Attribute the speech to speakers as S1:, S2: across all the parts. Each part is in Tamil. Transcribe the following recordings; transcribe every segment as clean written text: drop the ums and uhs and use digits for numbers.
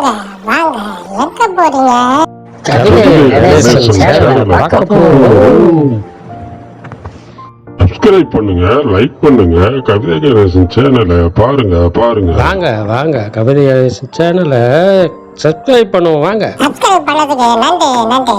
S1: வாங்க வாங்க எங்க போறீங்க?
S2: சப்ஸ்கிரைப் பண்ணுங்க, லைக் பண்ணுங்க, கவிதை கணேசன் சேனலை பாருங்க பாருங்க.
S3: வாங்க வாங்க கவிதை கணேசன் சேனலை சப்ஸ்கிரைப் பண்ணுவோம். வாங்க
S1: சப்ஸ்கிரைப் பண்ணதுக்கு நன்றி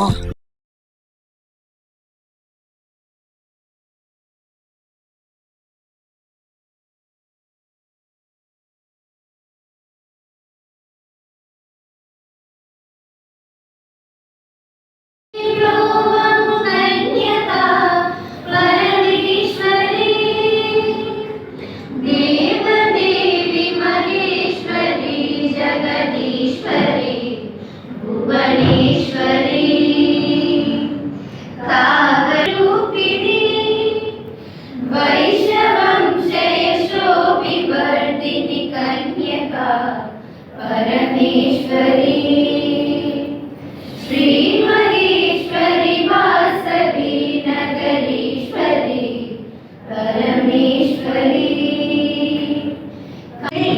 S1: நன்றி.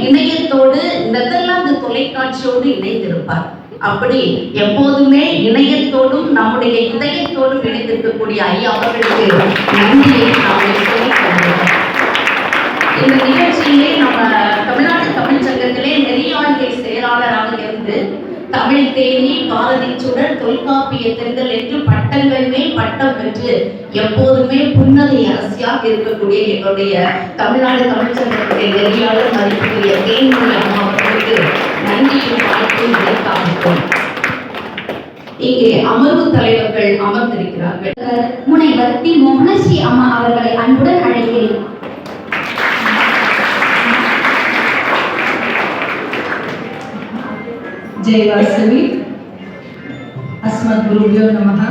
S4: இணையத்தோடு நெதர்லாந்து தொலைக்காட்சியோடு இணைந்திருப்பார். அப்படி எப்போதுமே இணையத்தோடும் நம்முடைய இதயத்தோடும் இணைந்திருக்கக்கூடிய ஐயா அவர்களுக்கு நன்றியை நாம் சொல்லிக் இந்த நிகழ்ச்சியிலே நம்ம தமிழ்நாடு தமிழ் சங்கத்திலே நெறியாண்மை செயலாளராக இருந்து தமிழ் தேனி, பாரதி சுடர், தொல்காப்பிய தெரிதல் என்று பட்டங்கள் மேல் பட்டம் பெற்று எப்போதுமே புன்னகை அரசியாக இருக்கக்கூடிய எங்களுடைய தமிழ்நாடு தமிழ் சங்கத்துடைய நெறியாளர் மதிப்புக்குரிய தேன்மொழி அம்மா அவர்களுக்கு நன்றியும் வாழ்த்தும் இணைக்காகும். இங்கே அமர்வு தலைவர்கள் அமர்ந்திருக்கிறார்கள்.
S5: முனைவர் தி மோகனஸ்ரீ அம்மா அவர்களை அன்புடன் அழைக்கிறேன்.
S6: ஜெய் வாசவி. அஸ்மத் குருபியோ நமஹ.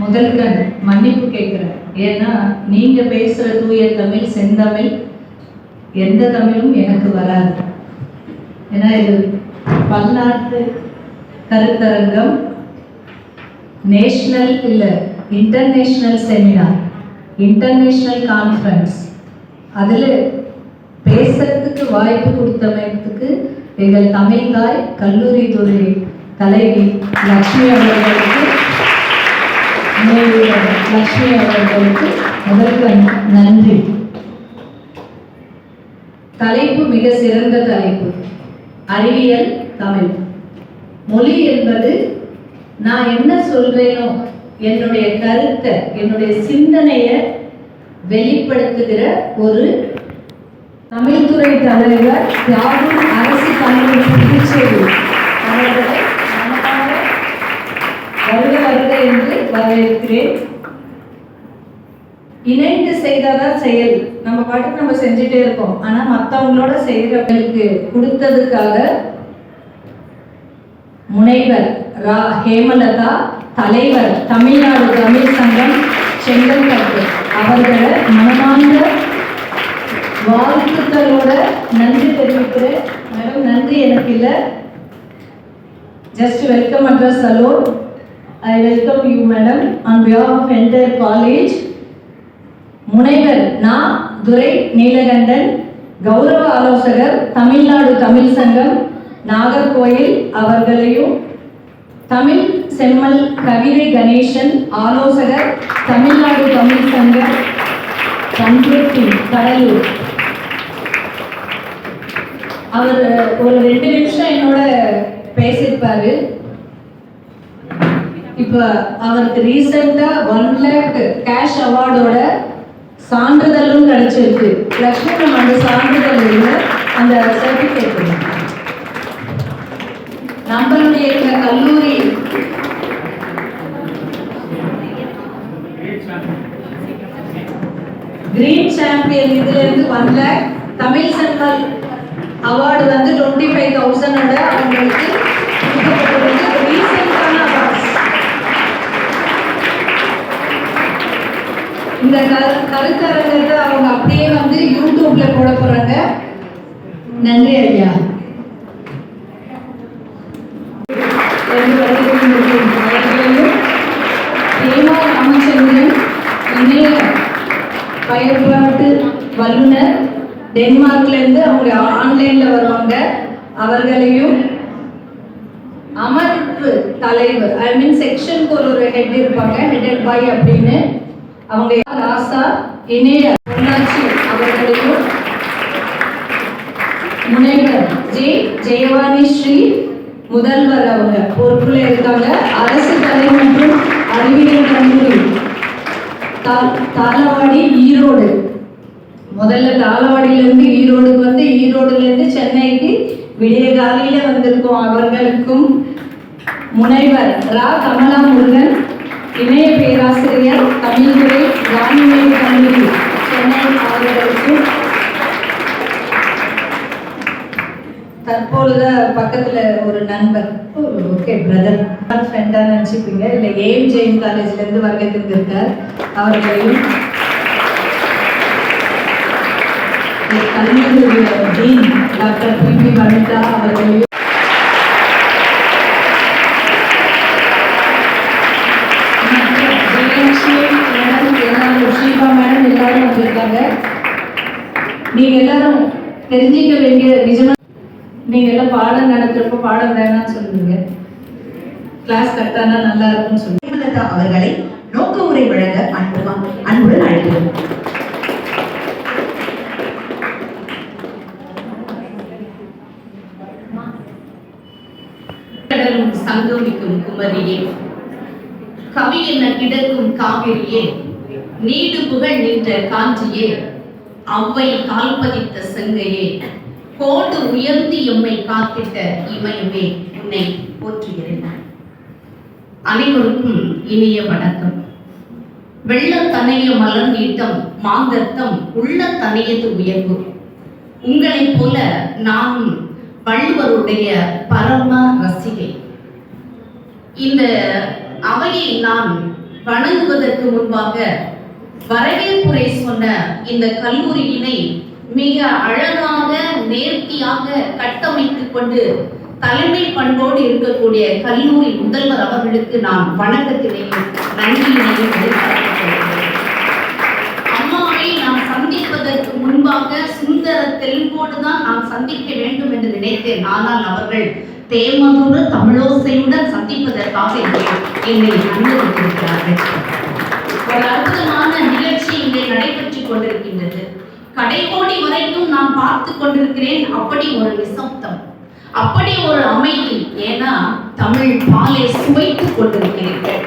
S6: முதல்ல மன்னிப்பு கேட்குறேன். ஏன்னா நீங்க பேசுற தூய தமிழ், செந்தமிழ், எந்த தமிழும் எனக்கு வராது. ஏன்னா இது பல்நாட்டு கருத்தரங்கம், நேஷனல் இல்லை இன்டர்நேஷ்னல் செமினார், இன்டர்நேஷ்னல் கான்ஃபரன்ஸ். அதில் பேசுறதுக்கு வாய்ப்பு கொடுத்தமைக்கு எங்கள் தமிழ்தாய் கல்லூரி துறை தலைவி லக்ஷ்மி அவர்களுக்கு முதல்ல நன்றி. தலைப்பு மிக சிறந்த தலைப்பு, அறிவியல் தமிழ். மொழி என்பது நான் என்ன சொல்றேனோ என்னுடைய கருத்தை, என்னுடைய சிந்தனையை வெளிப்படுத்துகிற ஒரு தமிழ்துறை தலைவர் யாரும் அரசு தமிழ் புதுச்சேரி அவர்களை வருக வருக என்று வரவேற்கிறேன். இணைந்து செய்தாதான் செயல். நம்ம பாட்டுக்கு நம்ம செஞ்சுட்டே இருக்கோம். ஆனா மற்றவங்களோட செய்கிறவங்களுக்கு கொடுத்ததுக்காக முனைவர் ரா ஹேமலதா, தலைவர் தமிழ்நாடு தமிழ் சங்கம் செங்கல்பட்டு அவர்களை மனமார்ந்த வாழ்த்துக்களோட நன்றி தெரிவிக்கிறேன். மேடம் நன்றி எனக்கு இல்லை, just welcome address alone. I welcome you madam on behalf of entire college. முனைவர் நா துரை நீலகண்டன், கௌரவ ஆலோசகர் தமிழ்நாடு தமிழ் சங்கம் நாகர்கோயில் அவர்களையும், தமிழ் செம்மல் கவிதை கணேசன், ஆலோசகர் தமிழ்நாடு தமிழ் சங்கம் பண்ருட்டி கடலூர். அவர் ஒரு 2 நிமிஷம் என்னோட பேசியிருப்பாரு. இப்போ அவருக்கு ரீசெண்டா 1 lakh கேஷ் அவார்டோட சான்றிதழும் கிடைச்சிருக்கு. லட்சுமி அந்த சான்றிதழ் அந்த சர்டிபிகேட் நம்மளுடைய இந்த கல்லூரி கிரீன் சாம்பியன் இதுல இருந்து 1 lakh, தமிழ் செம்மல் அவார்டு வந்து 25,000 அவங்களுக்கு ரீசெண்டான அவார்ட்ஸ். இந்த கருத்தரங்கத்தை அவங்க அப்படியே வந்து யூடியூப்ல போட போறாங்க. நன்றி ஐயா. ராமச்சந்திரன் இணைய பயன்பாட்டு வல்லுநர், டென்மார்க்லேருந்து அவங்க ஆன்லைனில் வருவாங்க. அவர்களையும் அமர்வு தலைவர் ஐ மீன் செக்ஷனுக்கு ஒரு ஹெட் இருப்பாங்க, ஹெட் பாய் அப்படின்னு, அவங்க ராசா இணைய உள்ளாட்சி அவர்களையும் முனைவர் ஜெயவாணி ஸ்ரீ முதல்வர் அவங்க பொறுப்புல இருக்காங்க. அரசு கலை மற்றும் அறிவியல் கல்லூரி தாளவாடி ஈரோடு, முதல்ல தாளவாடியிலேருந்து ஈரோடுக்கு வந்து ஈரோடுலேருந்து சென்னைக்கு விடிய காலையில வந்திருக்கோம். அவர்களுக்கும் முனைவர் ரா கமலா முருகன் இணைய பேராசிரியர் தமிழ்துறை வானிலை கல்லூரி சென்னை அவர்களுக்கும், தற்பொழுது பக்கத்துல ஒரு நண்பர் ஓகே பிரதர் ஃப்ரெண்டா நினைச்சுப்பீங்க, இல்லை ஏம் ஜெயின் காலேஜ்ல இருந்து வருகை தந்திருக்கார். அவர்களையும் கல்லூரி டீன் டாக்டர் பி வனிதா அவர்களையும் ஷீபா மேடம் எல்லாரும் வந்திருக்காங்க. நீங்க எல்லாரும் தெரிஞ்சிக்க வேண்டிய நிஜமா, நீங்க எல்லாம் பாடம் நடத்துறப்ப பாடம் வேணாம்னு சொல்லுவீங்க, கிளாஸ் கட்டானா நல்லா இருக்கும்னு சொல்லுங்க.
S7: அவர்களை நோக்க உரை வழங்க அன்புடன் அழைக்கிறோம்.
S4: கடலும் சங்கமிக்கும் குமரியே, கவி என கிடக்கும் காவிரியே, நீடு புகழ் நின்ற காஞ்சியே, அவ்வை கால்பதித்த செங்கையே, கோடு உயர்ந்து எம்மை காத்திட்ட இமயமே, உன்னை போற்றுகிறேன். அனைவருக்கும் இனிய வணக்கம். வெள்ளத்தனைய மலர் நீட்டம் மாந்தர்த்தம் உள்ள தனையது உயர்வு. உங்களைப் போல நானும் வள்ளுவருடைய பரம ரசிகை. இந்த அவையை நான் வணங்குவதற்கு முன்பாக வரவேற்புரை சொன்ன இந்த கல்லூரியினை மிக அழகாக நேர்த்தியாக கட்டமைத்துக் கொண்டு தலைமை பண்போடு இருக்கக்கூடிய கல்லூரி முதல்வர் அவர்களுக்கு நான் வணக்கத்தினையும் நன்றியினையும் அம்மாவை நான் சந்திப்பதற்கு முன்பாக சுந்தர தெலுங்கோடு தான் நான் சந்திக்க வேண்டும் என்று நினைத்தேன். ஆனால் அவர்கள் தேமதுர தமிழோசையுடன் சந்திப்பதற்காக என்னை அனுமதித்திருக்கிறார்கள். ஒரு அற்புதமான நிகழ்ச்சி இங்கே நடைபெற்றுக் கொண்டிருக்கின்றது. கடைக்கோடி வரைக்கும் நான் பார்த்து கொண்டிருக்கிறேன். அப்படி ஒரு நிசப்தம், அப்படி ஒரு அமைதி. ஏன்னா தமிழ் பாலை சுவைத்துக் கொண்டிருக்கிறீர்கள்.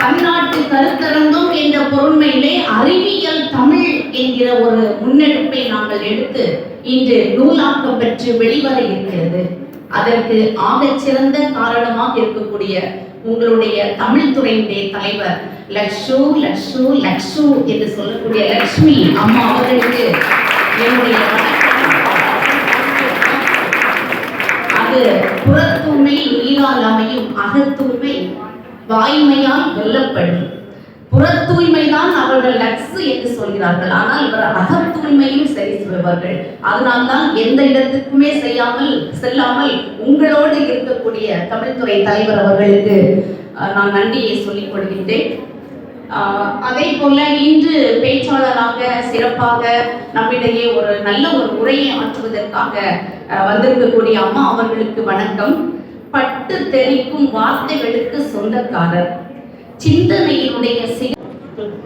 S4: பன்னாட்டு கருத்தரங்கம் என்ற பொருண்மையிலே அறிவியல் தமிழ் என்கிற ஒரு முன்னெடுப்பை நாங்கள் எடுத்து இன்று நூலாக்கம் பெற்று வெளிவர இருக்கிறது. அதற்கு ஆகச் சிறந்த காரணமாக இருக்கக்கூடிய உங்களுடைய தமிழ் துறையினுடைய தலைவர் லக்ஷு லக்ஷு லக்ஷு என்று சொல்லக்கூடிய லக்ஷ்மி அம்மா அவர்களுக்கு என்னுடைய அது புறத்தூய்மை நீரால் அமையும், அகத்தூய்மை வாய்மையால் வெல்லப்படும். புறத்தூய்மைதான் அவர்கள் லக்ஸு என்று சொல்கிறார்கள், ஆனால் இவர் அகத்தூய்மையும் சரி செய்வார்கள். அதனால்தான் எந்த இடத்துக்குமே செல்லாமல் உங்களோடு இருக்கக்கூடிய தமிழ்துறை தலைவர் அவர்களுக்கு நான் நன்றியை சொல்லிக் கொள்கின்றேன். அதே போல இன்று பேச்சாளராக சிறப்பாக நம்மிடையே ஒரு நல்ல ஒரு உரையை ஆற்றுவதற்காக வந்திருக்கக்கூடிய அம்மா அவர்களுக்கு வணக்கம். பட்டு தெரிக்கும் வார்த்தைகளுக்கு சொந்தக்காரர், சிந்தனையினுடைய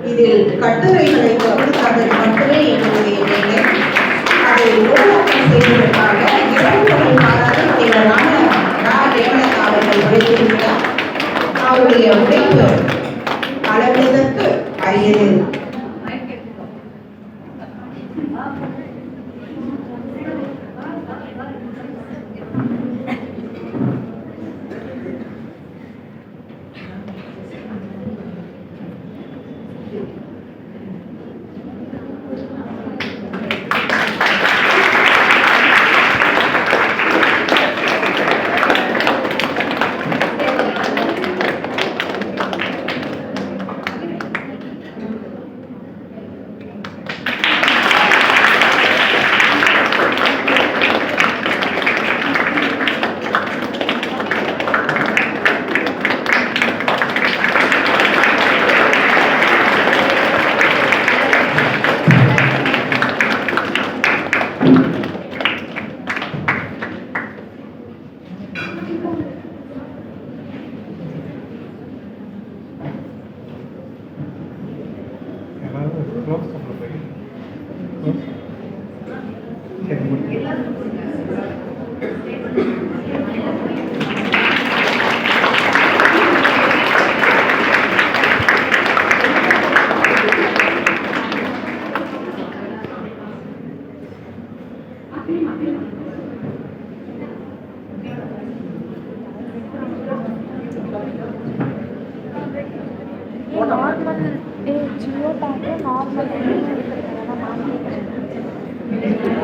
S7: இதில் கட்டுரைகளை கட்டுரை என்னுடைய பெயர். அதை உருவாக்கம் செய்வதற்காக 2 மாதங்களான தேவலதா அவர்கள் உழைத்திருக்கிறார். அவருடைய உழைப்பு அளவிற்கு அரியது.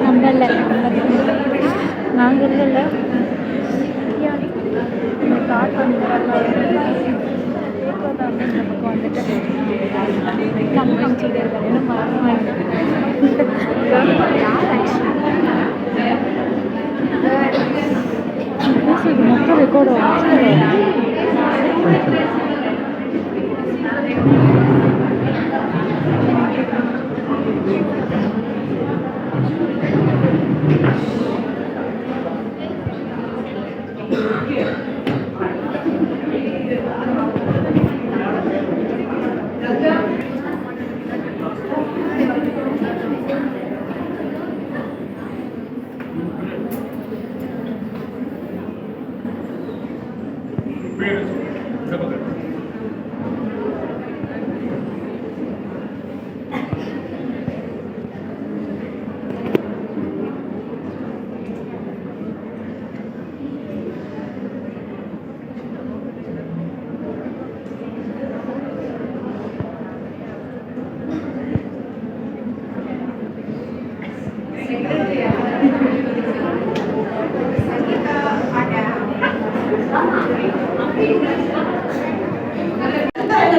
S8: நம்பல நாங்கள் இல்லை ஸ்டார்ட் பண்ணிடுறாங்க இந்த பக்கம் வந்துட்டு நம்ம சீரியர்கள் என்ன மறந்து மொத்தம் ரெக்கார்டு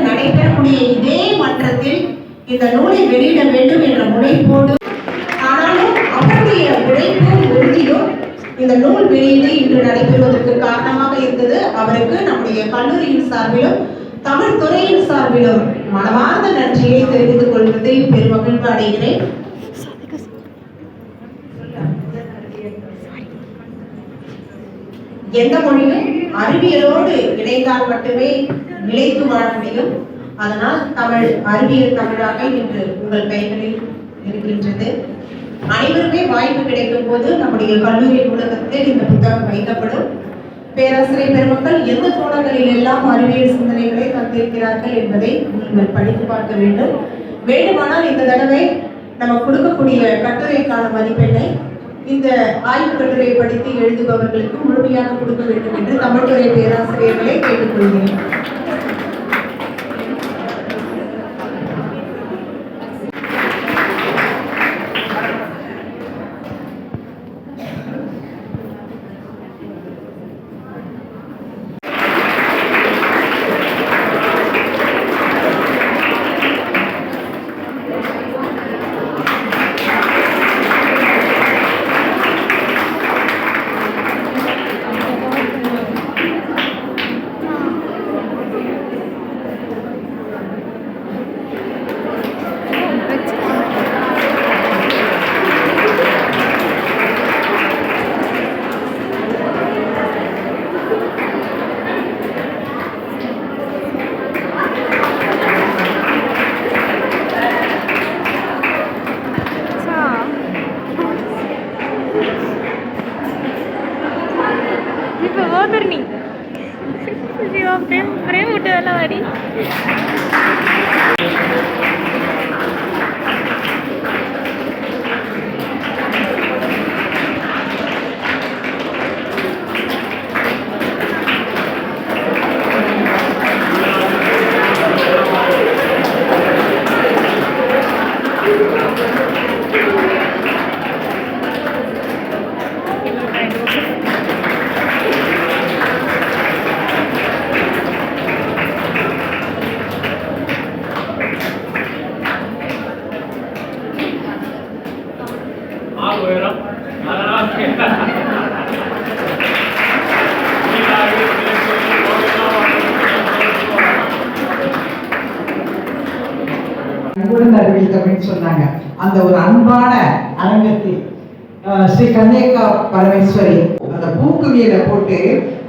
S7: நடைபெறக்கூடிய இதே மன்றத்தில் இந்த நூலை வெளியிட வேண்டும் என்ற முனைப்போடு, ஆனாலும் அவருடைய உழைப்பும் உறுதியும் இந்த நூல் வெளியீடு இன்று நடைபெறுவதற்கு காரணமாக இருந்தது. அவருக்கு நம்முடைய கல்லூரியின் சார்பிலும் தமிழ் துறையின் சார்பிலும் மனமார்ந்த நன்றியை தெரிவித்துக் கொள்வதில் பெருமகிழ்வு அடைகிறேன். எந்த மொழியும் அறிவியலோடு இணைந்தால் மட்டுமே நிலைத்து வாழ முடியும். அதனால் தமிழ் அறிவியல் தமிழாக இன்று உங்கள் கைகளில் இருக்கின்றது. அனைவருமே வாய்ப்பு கிடைக்கும் போது நம்முடைய கல்லூரி நூலகத்தில் இந்த புத்தகம் வைக்கப்படும். பேராசிரியர் பெருமக்கள் எந்த கோணங்களில் எல்லாம் அறிவியல் சிந்தனைகளை தந்திருக்கிறார்கள் என்பதை நீங்கள் படித்து பார்க்க வேண்டும். வேண்டுமானால் இந்த தடவை நம்ம கொடுக்கக்கூடிய கட்டுரைக்கான மதிப்பெண்ணை இந்த ஆய்வு கட்டுரையை படித்து எழுதுபவர்களுக்கு முழுமையாக கொடுக்க வேண்டும் என்று தமிழ்துறை பேராசிரியர்களை கேட்டுக்கொள்கிறேன்.
S8: frame விட்டதெல்லாம் வாடி
S9: சொன்னாங்க. அந்த ஒரு அன்பான அரங்கத்தில் ஸ்ரீ கன்னியக்கா பரமேஸ்வரி அந்த பூக்குவியலை போட்டு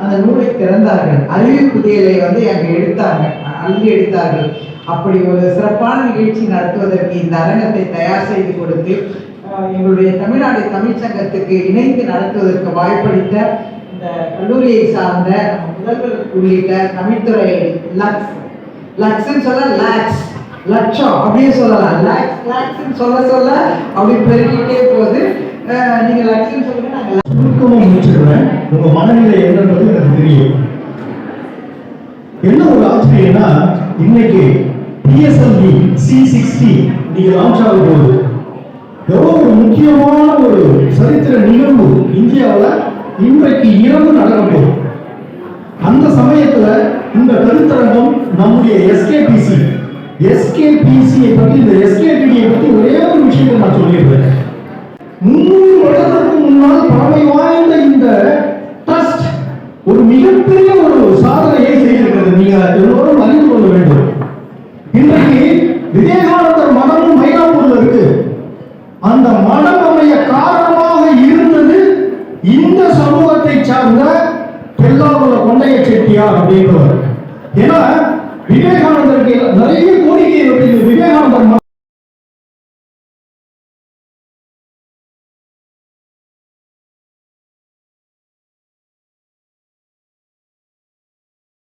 S9: அந்த நூலை திறந்தார்கள். அறிவு புதியலை அங்க எடுத்தாங்க, அள்ளி எடுத்தார்கள். அப்படி ஒரு சிறப்பான நிகழ்ச்சி நடத்துவதற்கு இந்த அரங்கத்தை தயார் செய்து கொடுத்து எங்களுடைய தமிழ்நாடு தமிழ்ச்சங்கத்துக்கு இணைந்து நடத்துவதற்கு வாய்ப்பளித்த இந்த கல்லூரியை சார்ந்த முதல்வர் உள்ளிட்ட தமிழ்துறை லக்ஸ்ன்னு சொல்ல லட்சம் அப்படியே சொல்லலாம், லாக்ஸ்ன்னு சொல்ல அப்படி பெருகிட்டே போகுது. நீங்க லட்சம் சொல்லுங்க, நாங்க
S10: சுருக்கமா முடிச்சிடுறேன். உங்க மனநிலை என்னன்றது எனக்கு தெரியும். என்ன ஒரு ஆச்சரியம்னா, இன்னைக்கு PSLV C60 இன்னைக்கு லான்ச் ஆக போகுது. எவ்வளோ ஒரு முக்கியமான ஒரு சரித்திர நிகழ்வு இந்தியாவில் இன்றைக்கு இரவு நடக்க போகுது. அந்த சமயத்துல இந்த கருத்தரங்கம் நம்முடைய எஸ்கேபிசியை பற்றி, இந்த எஸ்கேடியை பற்றி ஒரே ஒரு விஷயத்தை நான் சொல்லிடுறேன். 300 வருடத்திற்கு முன்னால் பழமை வாய்ந்த இந்த ட்ரஸ்ட் ஒரு மிகப்பெரிய ஒரு சாதனையை செய்திருக்கிறது. நீங்க எல்லோரும் அறிந்து கொள்ள வேண்டும். இன்றைக்கு விவேகானந்தர் மடமும் மயிலாப்பூர்ல இருக்கு. அந்த மடம் அமைய காரணமாக இருந்தது இந்த சமூகத்தை சார்ந்த பெல்லாகுள கொண்டைய செட்டியார் அப்படின்றவர். ஏன்னா விவேகானந்தருக்கு நிறைய கோரிக்கை விவேகானந்தர்